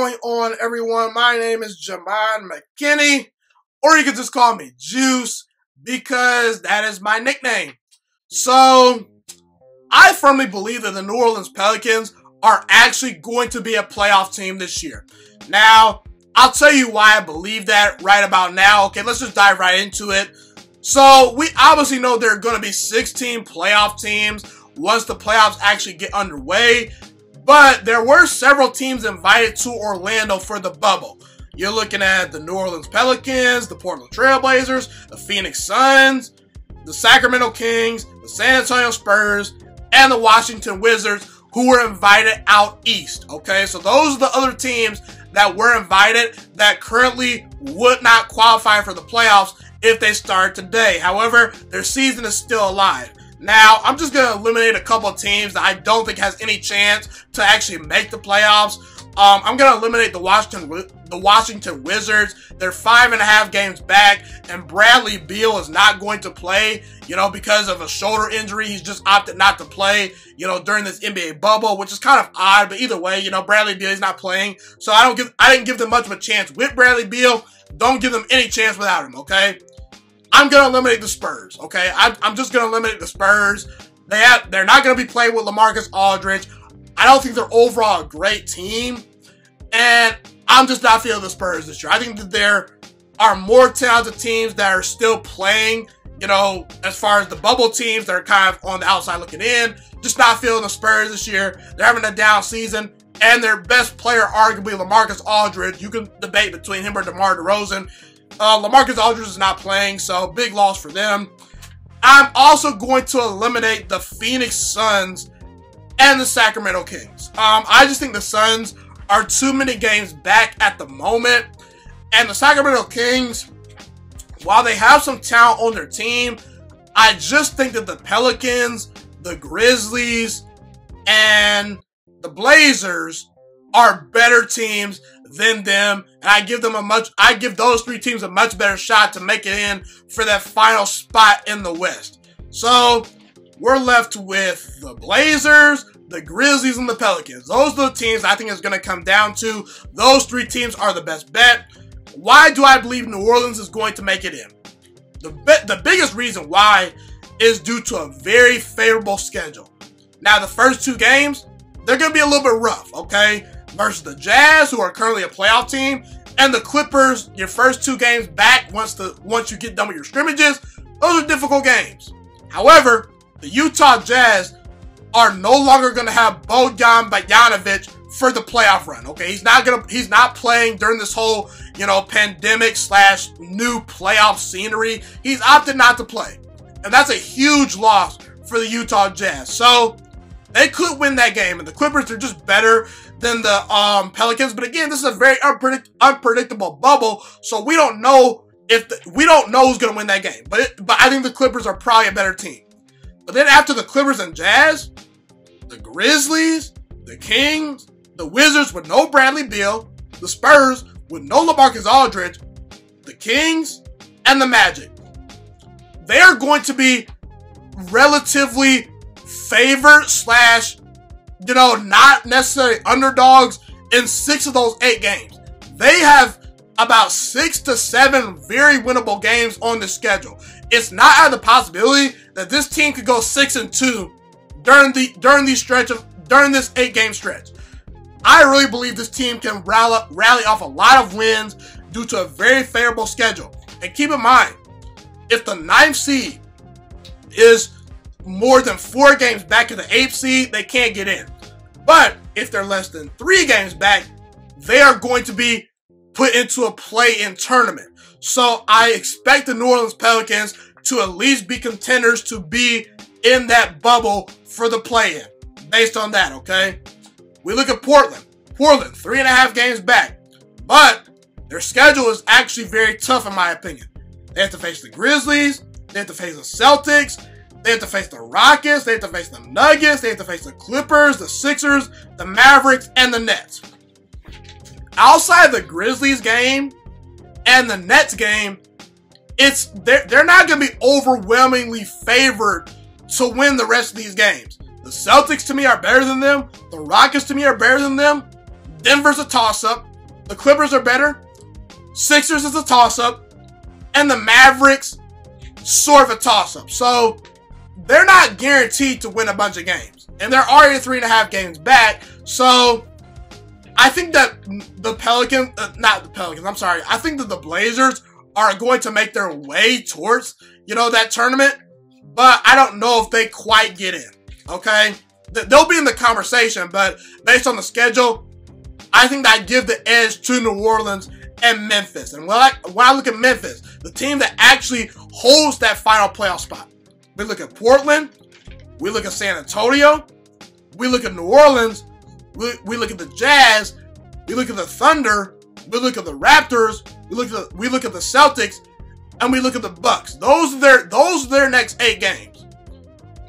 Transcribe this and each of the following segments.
going on, everyone? My name is Jamon McKinney, or you can just call me Juice, because that is my nickname. So, I firmly believe that the New Orleans Pelicans are actually going to be a playoff team this year. Now, I'll tell you why I believe that right about now. Okay, let's just dive right into it. So, we obviously know there are going to be 16 playoff teams once the playoffs actually get underway. But there were several teams invited to Orlando for the bubble. You're looking at the New Orleans Pelicans, the Portland Trail Blazers, the Phoenix Suns, the Sacramento Kings, the San Antonio Spurs, and the Washington Wizards, who were invited out east. Okay, so those are the other teams that were invited that currently would not qualify for the playoffs if they start today. However, their season is still alive. Now, I'm just going to eliminate a couple of teams that I don't think has any chance to actually make the playoffs. I'm going to eliminate the Washington Wizards. They're 5.5 games back, and Bradley Beal is not going to play, because of a shoulder injury. He's just opted not to play, during this NBA bubble, which is kind of odd, but either way, Bradley Beal is not playing. So I didn't give them much of a chance with Bradley Beal. Don't give them any chance without him, okay? I'm going to eliminate the Spurs, okay? I'm just going to eliminate the Spurs. They're not going to be playing with LaMarcus Aldridge. I don't think they're overall a great team. And I'm just not feeling the Spurs this year. I think that there are more talented teams that are still playing, as far as the bubble teams that are kind of on the outside looking in. Just not feeling the Spurs this year. They're having a down season. And their best player, arguably LaMarcus Aldridge. You can debate between him or DeMar DeRozan. LaMarcus Aldridge is not playing, so big loss for them. I'm also going to eliminate the Phoenix Suns and the Sacramento Kings. I just think the Suns are too many games back at the moment. And the Sacramento Kings, while they have some talent on their team, I just think that the Pelicans, the Grizzlies, and the Blazers are better teams than them, and I give those three teams a much better shot to make it in for that final spot in the West. So we're left with the Blazers, the Grizzlies, and the Pelicans. Those are the teams I think is going to come down to. Those three teams are the best bet. Why do I believe New Orleans is going to make it in? The biggest reason why is due to a very favorable schedule. Now, the first two games, they're going to be a little bit rough, okay? Versus the Jazz, who are currently a playoff team, and the Clippers, your first two games back once you get done with your scrimmages, those are difficult games. However, the Utah Jazz are no longer going to have Bojan Bogdanovic for the playoff run. Okay, he's not playing during this whole pandemic / new playoff scenery. He's opted not to play, and that's a huge loss for the Utah Jazz. So they could win that game, and the Clippers are just better than the Pelicans. But again, this is a very unpredictable bubble, so we don't know who's going to win that game. But I think the Clippers are probably a better team. But then after the Clippers and Jazz, the Grizzlies, the Kings, the Wizards with no Bradley Beal, the Spurs with no LaMarcus Aldridge, the Kings, and the Magic. They are going to be relatively favored / not necessarily underdogs in 6 of those 8 games. They have about 6 to 7 very winnable games on the schedule. It's not out of the possibility that this team could go 6-2 during this 8-game stretch. I really believe this team can rally off a lot of wins due to a very favorable schedule. And keep in mind, if the 9th seed is more than 4 games back to the 8th seed, they can't get in. But if they're less than 3 games back, they are going to be put into a play-in tournament. So I expect the New Orleans Pelicans to at least be contenders to be in that bubble for the play-in. Based on that, okay? We look at Portland. Portland, 3.5 games back. But their schedule is actually very tough in my opinion. They have to face the Grizzlies. They have to face the Celtics. They have to face the Rockets, they have to face the Nuggets, they have to face the Clippers, the Sixers, the Mavericks, and the Nets. Outside the Grizzlies game and the Nets game, they're not going to be overwhelmingly favored to win the rest of these games. The Celtics, to me, are better than them. The Rockets, to me, are better than them. Denver's a toss-up. The Clippers are better. Sixers is a toss-up. And the Mavericks, sort of a toss-up. So, they're not guaranteed to win a bunch of games. And they're already 3.5 games back. So, I think that the Pelicans, I think that the Blazers are going to make their way towards, that tournament. But I don't know if they quite get in, okay? They'll be in the conversation, but based on the schedule, I think that I give the edge to New Orleans and Memphis. And when I look at Memphis, the team that actually holds that final playoff spot, we look at Portland, we look at San Antonio, we look at New Orleans, we look at the Jazz, we look at the Thunder, we look at the Raptors, we look at the Celtics, and we look at the Bucks. Those are their next 8 games.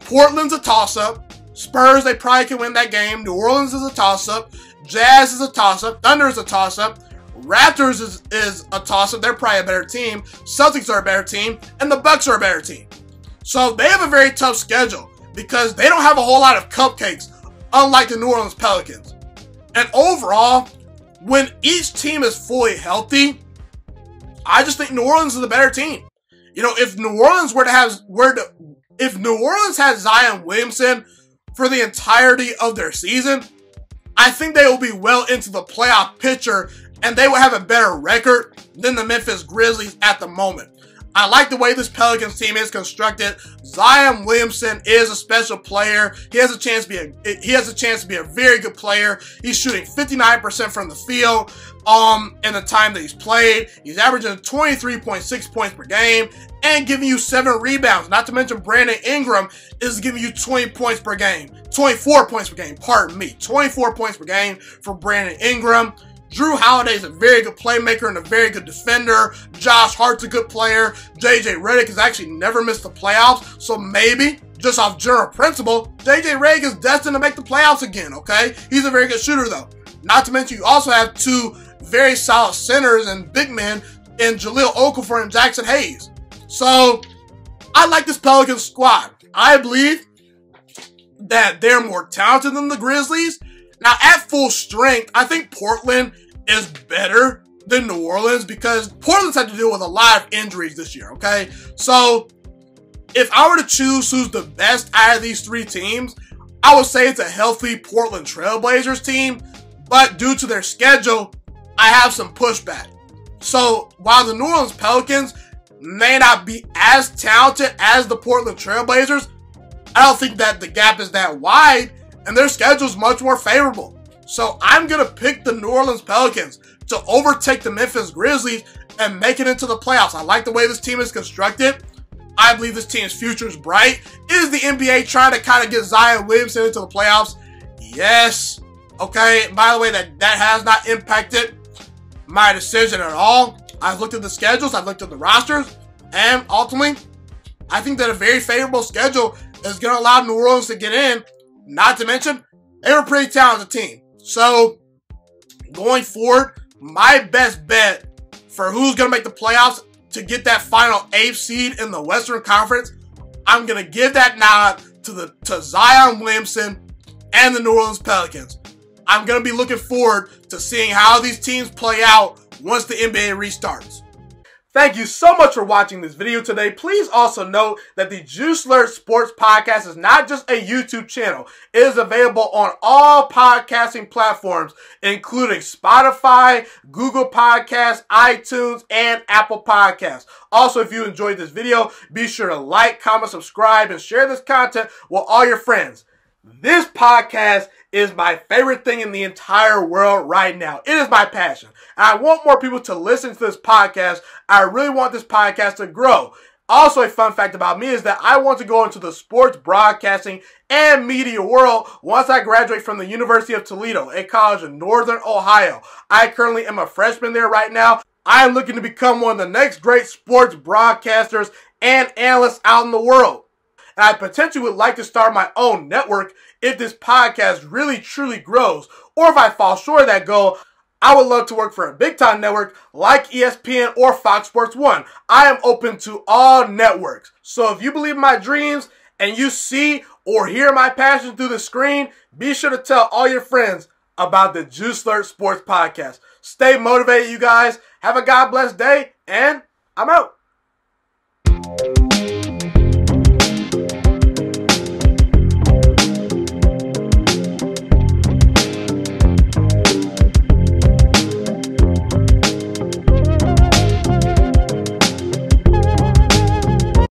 Portland's a toss-up. Spurs, they probably can win that game. New Orleans is a toss-up. Jazz is a toss-up. Thunder is a toss-up. Raptors is a toss-up. They're probably a better team. Celtics are a better team. And the Bucks are a better team. So they have a very tough schedule because they don't have a whole lot of cupcakes, unlike the New Orleans Pelicans. And overall, when each team is fully healthy, I just think New Orleans is the better team. If New Orleans if New Orleans had Zion Williamson for the entirety of their season, I think they will be well into the playoff picture and they will have a better record than the Memphis Grizzlies at the moment. I like the way this Pelicans team is constructed. Zion Williamson is a special player. He has a chance to be a very good player. He's shooting 59% from the field in the time that he's played. He's averaging 23.6 points per game and giving you 7 rebounds. Not to mention Brandon Ingram is giving you 24 points per game. 24 points per game for Brandon Ingram. Drew Holiday is a very good playmaker and a very good defender. Josh Hart's a good player. JJ Redick has actually never missed the playoffs. So maybe, just off general principle, JJ Redick is destined to make the playoffs again, okay? He's a very good shooter, though. Not to mention, you also have 2 very solid centers and big men in Jahlil Okafor and Jackson Hayes. So, I like this Pelicans squad. I believe that they're more talented than the Grizzlies. Now, at full strength, I think Portland is better than New Orleans because Portland's had to deal with a lot of injuries this year, okay? So, if I were to choose who's the best out of these 3 teams, I would say it's a healthy Portland Trailblazers team, but due to their schedule, I have some pushback. So, while the New Orleans Pelicans may not be as talented as the Portland Trailblazers, I don't think that the gap is that wide, and their schedule is much more favorable. So I'm going to pick the New Orleans Pelicans to overtake the Memphis Grizzlies and make it into the playoffs. I like the way this team is constructed. I believe this team's future is bright. Is the NBA trying to kind of get Zion Williamson into the playoffs? Yes. Okay, by the way, that has not impacted my decision at all. I've looked at the schedules, I've looked at the rosters, and ultimately, I think that a very favorable schedule is going to allow New Orleans to get in. Not to mention, they were a pretty talented team. So, going forward, my best bet for who's going to make the playoffs to get that final 8th seed in the Western Conference, I'm going to give that nod to Zion Williamson and the New Orleans Pelicans. I'm going to be looking forward to seeing how these teams play out once the NBA restarts. Thank you so much for watching this video today. Please also note that the Juice Alert Sports Podcast is not just a YouTube channel. It is available on all podcasting platforms, including Spotify, Google Podcasts, iTunes, and Apple Podcasts. Also, if you enjoyed this video, be sure to like, comment, subscribe, and share this content with all your friends. This podcast is my favorite thing in the entire world right now. It is my passion. And I want more people to listen to this podcast. I really want this podcast to grow. Also, a fun fact about me is that I want to go into the sports broadcasting and media world once I graduate from the University of Toledo, a college in Northern Ohio. I currently am a freshman there right now. I am looking to become one of the next great sports broadcasters and analysts out in the world. And I potentially would like to start my own network if this podcast really truly grows. Or if I fall short of that goal, I would love to work for a big time network like ESPN or Fox Sports 1. I am open to all networks. So if you believe in my dreams and you see or hear my passion through the screen, be sure to tell all your friends about the Juice Alert Sports Podcast. Stay motivated, you guys. Have a God bless day, and I'm out.